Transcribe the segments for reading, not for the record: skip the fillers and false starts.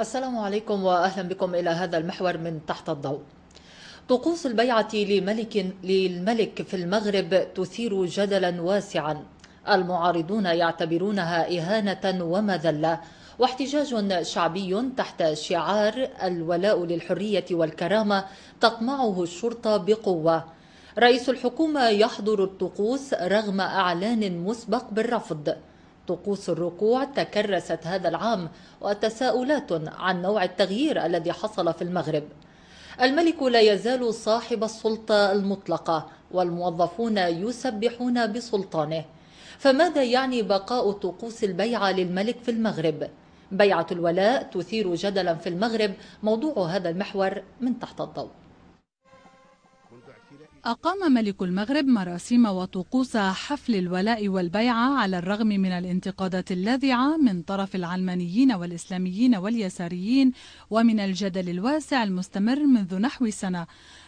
السلام عليكم وأهلا بكم إلى هذا المحور من تحت الضوء. طقوس البيعة للملك في المغرب تثير جدلا واسعا. المعارضون يعتبرونها إهانة ومذلة واحتجاج شعبي تحت شعار الولاء للحرية والكرامة تقمعه الشرطة بقوة. رئيس الحكومة يحضر الطقوس رغم أعلان مسبق بالرفض. طقوس الركوع تكرست هذا العام وتساؤلات عن نوع التغيير الذي حصل في المغرب. الملك لا يزال صاحب السلطة المطلقة والموظفون يسبحون بسلطانه. فماذا يعني بقاء طقوس البيعة للملك في المغرب؟ بيعة الولاء تثير جدلا في المغرب، موضوع هذا المحور من تحت الضوء. أقام ملك المغرب مراسيم وطقوس حفل الولاء والبيعة على الرغم من الانتقادات اللاذعة من طرف العلمانيين والإسلاميين واليساريين ومن الجدل الواسع المستمر منذ نحو سنة.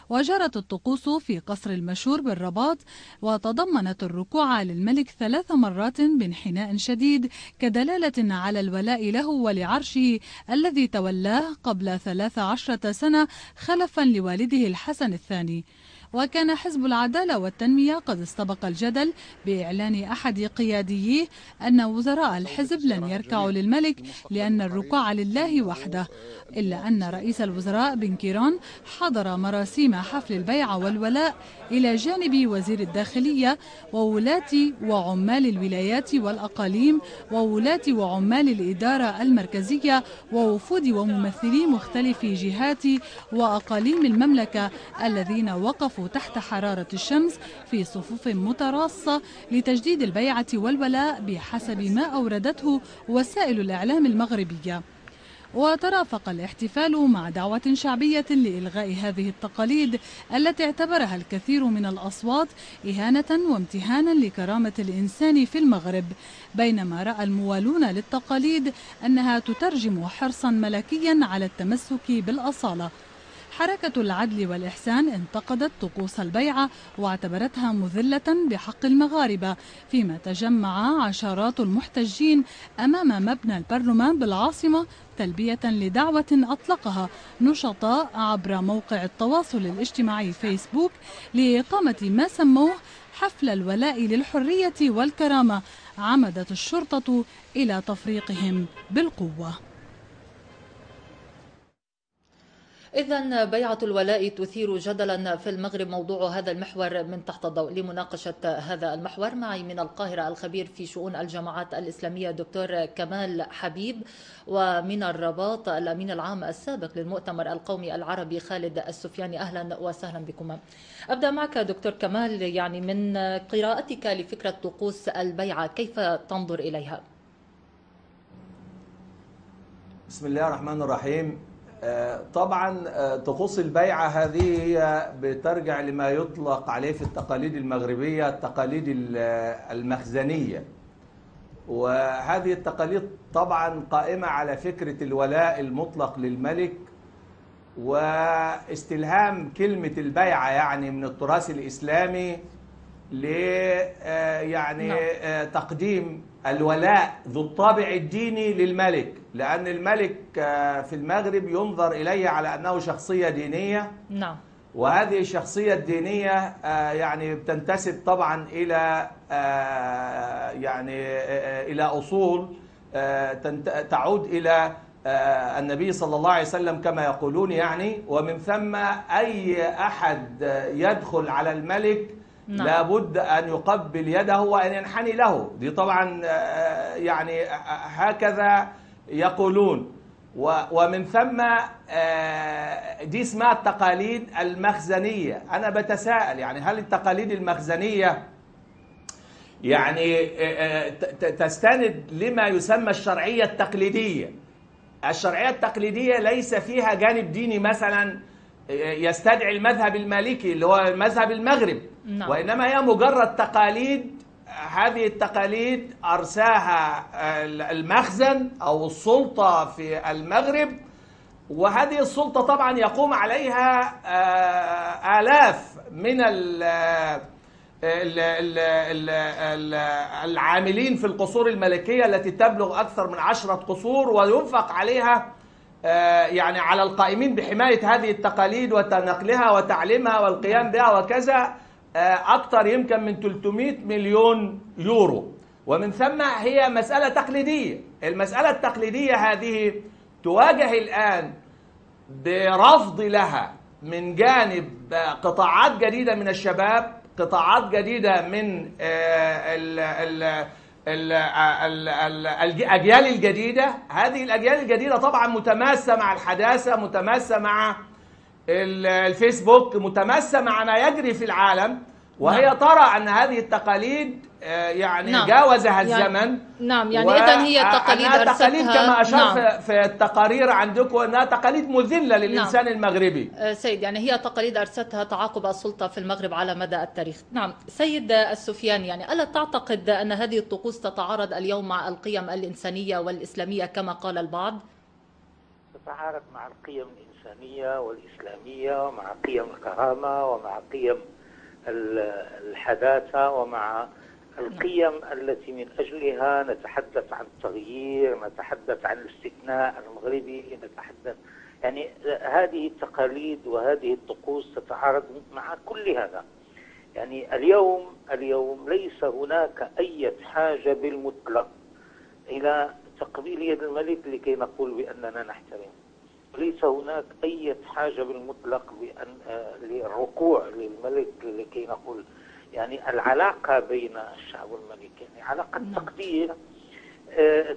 وجرت الطقوس في قصر المشهور بالرباط، وتضمنت الركوع للملك 3 مرات بانحناء شديد كدلالة على الولاء له ولعرشه الذي تولاه قبل 13 سنة خلفا لوالده الحسن الثاني. وكان حزب العدالة والتنمية قد استبق الجدل بإعلان أحد قياديه أن وزراء الحزب لن يركعوا للملك لأن الركوع لله وحده، إلا أن رئيس الوزراء بن كيران حضر مراسيم حفل البيعة والولاء إلى جانب وزير الداخلية وولاة وعمال الولايات والأقاليم وولاة وعمال الإدارة المركزية ووفود وممثلي مختلف جهات وأقاليم المملكة الذين وقفوا تحت حرارة الشمس في صفوف متراصة لتجديد البيعة والولاء بحسب ما أوردته وسائل الإعلام المغربية. وترافق الاحتفال مع دعوة شعبية لإلغاء هذه التقاليد التي اعتبرها الكثير من الأصوات إهانة وامتهانا لكرامة الإنسان في المغرب، بينما رأى الموالون للتقاليد أنها تترجم حرصا ملكيا على التمسك بالأصالة. حركة العدل والإحسان انتقدت طقوس البيعة واعتبرتها مذلة بحق المغاربة، فيما تجمع عشرات المحتجين أمام مبنى البرلمان بالعاصمة تلبية لدعوة أطلقها نشطاء عبر موقع التواصل الاجتماعي فيسبوك لإقامة ما سموه حفل الولاء للحرية والكرامة. عمدت الشرطة إلى تفريقهم بالقوة. إذن بيعة الولاء تثير جدلا في المغرب، موضوع هذا المحور من تحت الضوء. لمناقشة هذا المحور معي من القاهرة الخبير في شؤون الجماعات الإسلامية دكتور كمال حبيب، ومن الرباط الأمين العام السابق للمؤتمر القومي العربي خالد السفياني. أهلا وسهلا بكم. أبدأ معك دكتور كمال، يعني من قراءتك لفكرة طقوس البيعة كيف تنظر إليها؟ بسم الله الرحمن الرحيم. طبعا طقوس البيعة هذه هي بترجع لما يطلق عليه في التقاليد المغربية التقاليد المخزنية، وهذه التقاليد طبعا قائمة على فكرة الولاء المطلق للملك واستلهام كلمة البيعة يعني من التراث الإسلامي تقديم الولاء ذو الطابع الديني للملك، لأن الملك في المغرب ينظر إليه على أنه شخصية دينية. نعم. وهذه الشخصية الدينية بتنتسب طبعا إلى إلى أصول تعود إلى النبي صلى الله عليه وسلم كما يقولون ومن ثم أي أحد يدخل على الملك نعم. لابد أن يقبل يده وأن ينحني له. دي طبعا هكذا يقولون. ومن ثم دي اسمها التقاليد المخزنية. أنا بتساءل هل التقاليد المخزنية تستند لما يسمى الشرعية التقليدية؟ الشرعية التقليدية ليس فيها جانب ديني مثلا يستدعي المذهب المالكي اللي هو مذهب المغرب، وإنما هي مجرد تقاليد. هذه التقاليد أرساها المخزن أو السلطة في المغرب، وهذه السلطة طبعا يقوم عليها آلاف من العاملين في القصور الملكية التي تبلغ أكثر من 10 قصور، وينفق عليها يعني على القائمين بحماية هذه التقاليد وتنقلها وتعليمها والقيام بها وكذا أكثر يمكن من 300 مليون يورو. ومن ثم هي مسألة تقليدية. المسألة التقليدية هذه تواجه الآن برفض لها من جانب قطاعات جديدة من الشباب، قطاعات جديدة من الأجيال الجديدة. هذه الأجيال الجديدة طبعا متماسة مع الحداثة، متماسة مع الفيسبوك، متماسة مع ما يجري في العالم، وهي ترى أن هذه التقاليد يعني جاوزها الزمن. يعني إذن هي تقاليد تقاليد كما أشار في التقارير عندكم أنها تقاليد مذلة للإنسان المغربي. سيد، يعني هي تقاليد أرستها تعاقب السلطة في المغرب على مدى التاريخ. سيد السفياني، يعني ألا تعتقد أن هذه الطقوس تتعارض اليوم مع القيم الإنسانية والإسلامية كما قال البعض؟ تتعارض مع القيم الإنسانية والإسلامية ومع قيم الكرامة ومع قيم الحداثة ومع القيم التي من أجلها نتحدث عن التغيير، نتحدث عن الاستثناء المغربي، نتحدث يعني هذه التقاليد وهذه الطقوس تتعارض مع كل هذا. يعني اليوم ليس هناك أي حاجة بالمطلق إلى تقبيل يد الملك لكي نقول بأننا نحترم. ليس هناك أي حاجة بالمطلق للركوع للملك لكي نقول. يعني العلاقة بين الشعب والملك يعني علاقة تقدير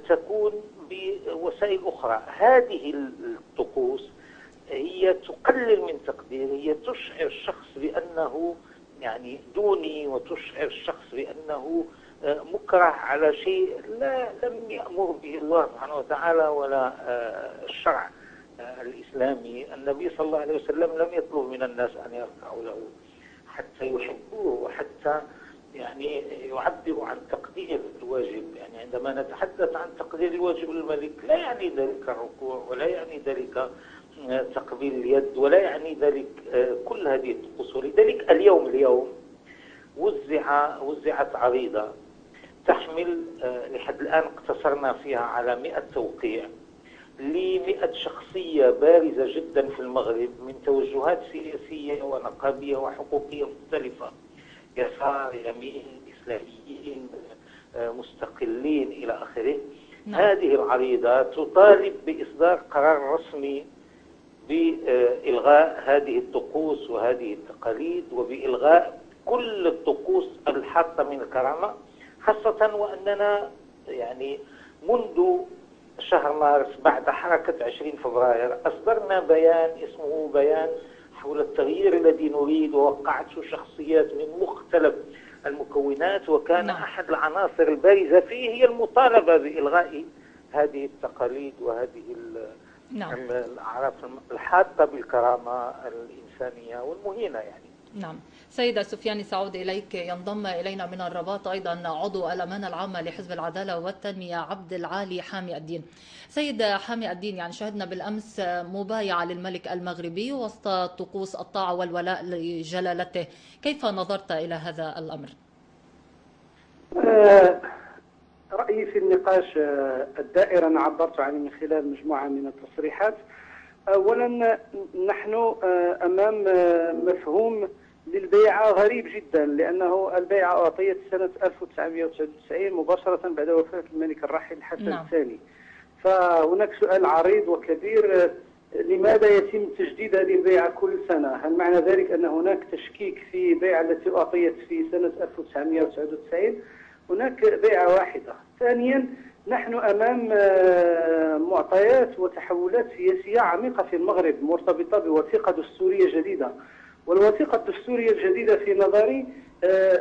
تكون بوسائل أخرى. هذه الطقوس هي تقلل من تقدير، هي تشعر الشخص بأنه يعني دوني، وتشعر الشخص بأنه مكره على شيء لم يأمر به الله سبحانه وتعالى ولا الشرع الإسلامي. النبي صلى الله عليه وسلم لم يطلب من الناس أن يركعوا له حتى يحبوه وحتى يعني يعبروا عن تقدير الواجب. يعني عندما نتحدث عن تقدير الواجب للملك لا يعني ذلك الركوع ولا يعني ذلك تقبيل اليد ولا يعني ذلك كل هذه الطقوس. ولذلك اليوم وزعت عريضة تحمل لحد الآن اقتصرنا فيها على 100 توقيع ل100 شخصية بارزة جدا في المغرب من توجهات سياسية ونقابية وحقوقية مختلفة، يسار، يمين، إسلاميين، مستقلين إلى آخره. هذه العريضة تطالب بإصدار قرار رسمي بإلغاء هذه الطقوس وهذه التقاليد وبإلغاء كل الطقوس الحاطة من الكرامة، خاصة وأننا يعني منذ شهر مارس بعد حركة 20 فبراير أصدرنا بيان اسمه بيان حول التغيير الذي نريد، ووقعته شخصيات من مختلف المكونات، وكان أحد العناصر البارزة فيه هي المطالبة بإلغاء هذه التقاليد وهذه الأعراف الحاطة بالكرامة الإنسانية والمهينة يعني. سيدة سفياني، سأعود إليك. ينضم إلينا من الرباط أيضا عضو الأمانة العامة لحزب العدالة والتنمية عبد العالي حامي الدين. سيد حامي الدين، يعني شهدنا بالأمس مبايعة للملك المغربي وسط طقوس الطاعة والولاء لجلالته، كيف نظرت إلى هذا الأمر؟ رأيي في النقاش الدائر أنا عبرت عنه من خلال مجموعة من التصريحات. أولا نحن أمام مفهوم للبيعة غريب جدا، لأنه البيعة أعطيت سنة 1999 مباشرة بعد وفاة الملك الراحل الحسن الثاني. فهناك سؤال عريض وكبير، لماذا يتم تجديد هذه البيعة كل سنة؟ هل معنى ذلك أن هناك تشكيك في بيعة التي أعطيت في سنة 1999؟ هناك بيعة واحدة. ثانيا نحن أمام معطيات وتحولات سياسية عميقة في المغرب مرتبطة بوثيقة دستورية جديدة، والوثيقة الدستورية الجديدة في نظري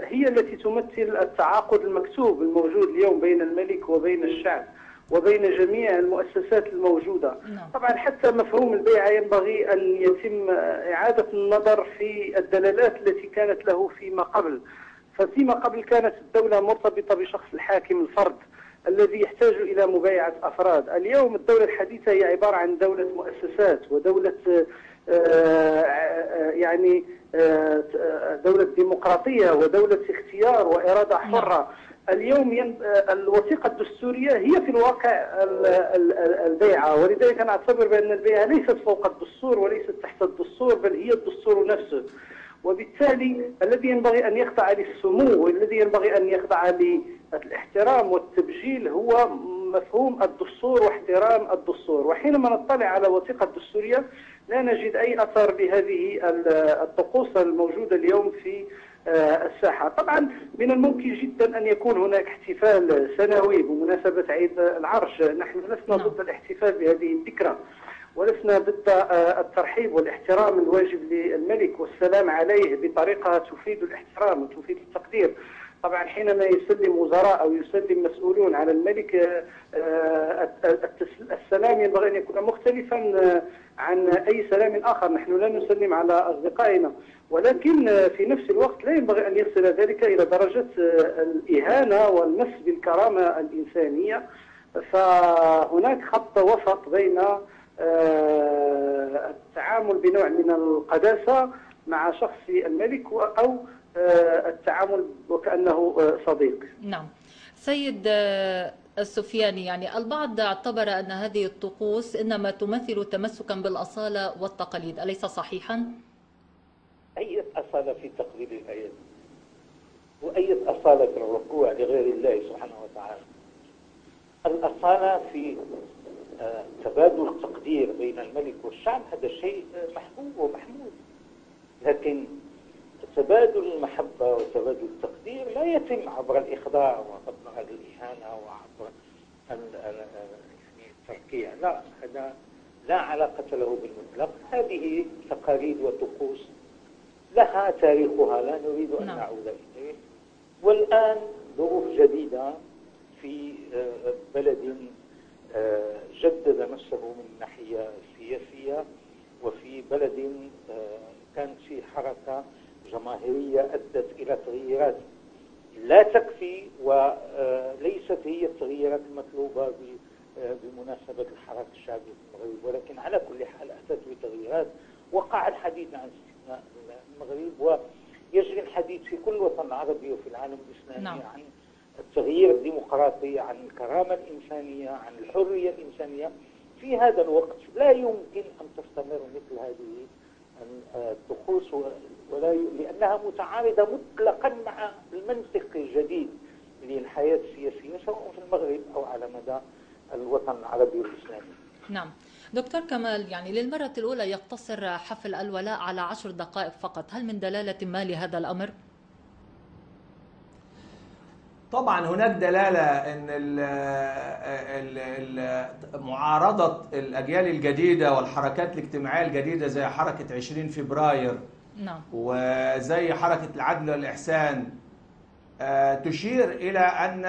هي التي تمثل التعاقد المكتوب الموجود اليوم بين الملك وبين الشعب وبين جميع المؤسسات الموجودة. طبعا حتى مفهوم البيعة ينبغي أن يتم إعادة النظر في الدلالات التي كانت له فيما قبل. ففيما قبل كانت الدولة مرتبطة بشخص الحاكم الفرد الذي يحتاج إلى مبايعة أفراد. اليوم الدولة الحديثة هي عبارة عن دولة مؤسسات ودولة يعني دولة ديمقراطية ودولة اختيار وإرادة حرة. اليوم الوثيقة الدستورية هي في الواقع البيعة، ولذلك أنا أعتبر بأن البيعة ليست فوق الدستور وليست تحت الدستور، بل هي الدستور نفسه. وبالتالي الذي ينبغي أن يخضع للسمو والذي ينبغي أن يخضع للاحترام والتبجيل هو مفهوم الدستور واحترام الدستور. وحينما نطلع على الوثيقة الدستورية لا نجد أي أثر لهذه الطقوس الموجودة اليوم في الساحة. طبعا من الممكن جدا أن يكون هناك احتفال سنوي بمناسبة عيد العرش، نحن لسنا ضد الاحتفال بهذه الذكرى، ولسنا ضد الترحيب والاحترام الواجب للملك والسلام عليه بطريقة تفيد الاحترام وتفيد التقدير. طبعا حينما يسلم وزراء أو يسلم مسؤولون على الملك السلام ينبغي أن يكون مختلفا عن أي سلام آخر. نحن لا نسلم على أصدقائنا، ولكن في نفس الوقت لا ينبغي أن يصل ذلك إلى درجة الإهانة والمس بالكرامة الإنسانية. فهناك خط وسط بين التعامل بنوع من القداسة مع شخص الملك أو التعامل وكأنه صديق. نعم سيد السفياني، يعني البعض اعتبر أن هذه الطقوس إنما تمثل تمسكا بالأصالة والتقاليد، أليس صحيحا؟ أي أصالة في تقليد الآيات وأي أصالة في الركوع لغير الله سبحانه وتعالى؟ الأصالة في تبادل التقدير بين الملك والشعب هذا شيء محبوب ومحمود، لكن تبادل المحبة وتبادل التقدير لا يتم عبر الإخضاع وعبر الإهانة وعبر التركيع. لا، هذا لا علاقة له بالمطلق. هذه تقاليد وطقوس لها تاريخها لا نريد أن نعود إليه. والآن ظروف جديدة في بلد جدد نفسه من الناحية السياسية، وفي بلد كانت في حركة جماهيرية أدت إلى تغييرات لا تكفي وليست هي التغييرات المطلوبة بمناسبة الحراك الشعبي في المغرب، ولكن على كل حال أتت بتغييرات. وقع الحديث عن استثناء المغرب ويجري الحديث في كل وطن عربي وفي العالم الإسلامي عن التغيير الديمقراطي، عن الكرامة الإنسانية، عن الحرية الإنسانية. في هذا الوقت لا يمكن أن تستمر مثل هذه الطقوس لأنها متعارضة مطلقا مع المنطق الجديد للحياة السياسية سواء في المغرب أو على مدى الوطن العربي والإسلامي. نعم دكتور كمال، يعني للمرة الأولى يقتصر حفل الولاء على 10 دقائق فقط، هل من دلالة ما لهذا الأمر؟ طبعا هناك دلالة أن معارضة الأجيال الجديدة والحركات الاجتماعية الجديدة زي حركة 20 فبراير وزي حركة العدل والإحسان تشير إلى أن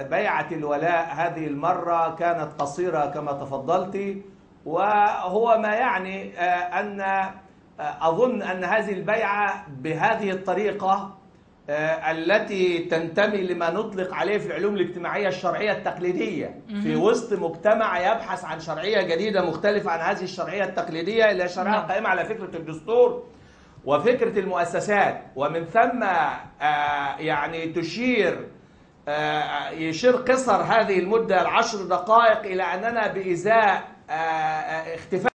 بيعة الولاء هذه المرة كانت قصيرة كما تفضلت، وهو ما يعني أن أظن أن هذه البيعة بهذه الطريقة التي تنتمي لما نطلق عليه في العلوم الاجتماعية الشرعية التقليدية في وسط مجتمع يبحث عن شرعية جديدة مختلفة عن هذه الشرعية التقليدية اللي هي شرعية قائمة على فكرة الدستور وفكرة المؤسسات، ومن ثم يعني يشير قصر هذه المدة 10 دقائق إلى أننا بإزاء اختفاء